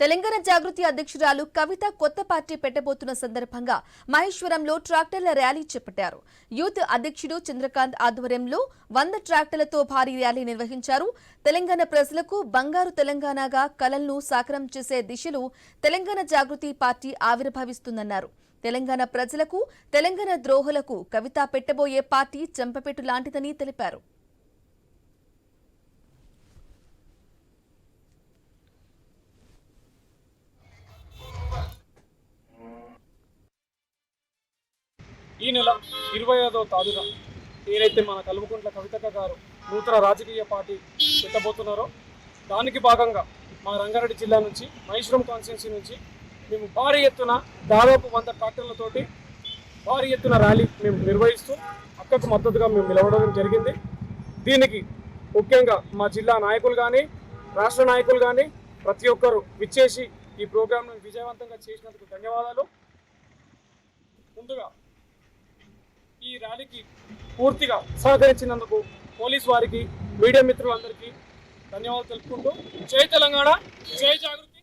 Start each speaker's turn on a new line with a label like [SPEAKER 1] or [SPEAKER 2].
[SPEAKER 1] తెలంగాణ జాగృతి అధ్యక్షురాలు కవిత కొత్త పార్టీ పెట్టబోతున్న సందర్భంగా మహేశ్వరంలో ట్రాక్టర్ల ర్యాలీ చేపట్టారు. యూత్ అధ్యక్షుడు చంద్రకాంత్ ఆధ్వర్యంలో 100 ట్రాక్టర్లతో భారీ ర్యాలీ నిర్వహించారు. తెలంగాణ ప్రజలకు బంగారు తెలంగాణగా కలలను సాకారం చేసే దిశలో తెలంగాణ జాగృతి పార్టీ ఆవిర్భవిస్తుందన్నారు. తెలంగాణ ప్రజలకు, తెలంగాణ ద్రోహులకు కవిత పెట్టబోయే పార్టీ చెంపపెట్టు లాంటిదని తెలిపారు.
[SPEAKER 2] ఈ నెల 25వ తారీఖున ఏదైతే మన కల్వకుంట్ల కవితక్క గారు నూతన రాజకీయ పార్టీ పెట్టబోతున్నారో దానికి భాగంగా మా రంగారెడ్డి జిల్లా నుంచి మహేశ్వరం కాన్స్టిట్యున్సీ నుంచి మేము భారీ ఎత్తున దాదాపు 100 ట్రాక్టర్లతోటి భారీ ఎత్తున ర్యాలీ మేము నిర్వహిస్తూ అక్కకు మద్దతుగా మేము నిలవడం జరిగింది. దీనికి ముఖ్యంగా మా జిల్లా నాయకులు కానీ రాష్ట్ర నాయకులు కానీ ప్రతి ఒక్కరూ విచ్చేసి ఈ ప్రోగ్రాంను విజయవంతంగా చేసినందుకు ధన్యవాదాలు. ముందుగా ఈ ర్యాలీకి పూర్తిగా సహకరించినందుకు పోలీసు వారికి, మీడియా మిత్రులందరికీ ధన్యవాదాలు తెలుపుకుంటూ జై తెలంగాణ, జై జాగృతి.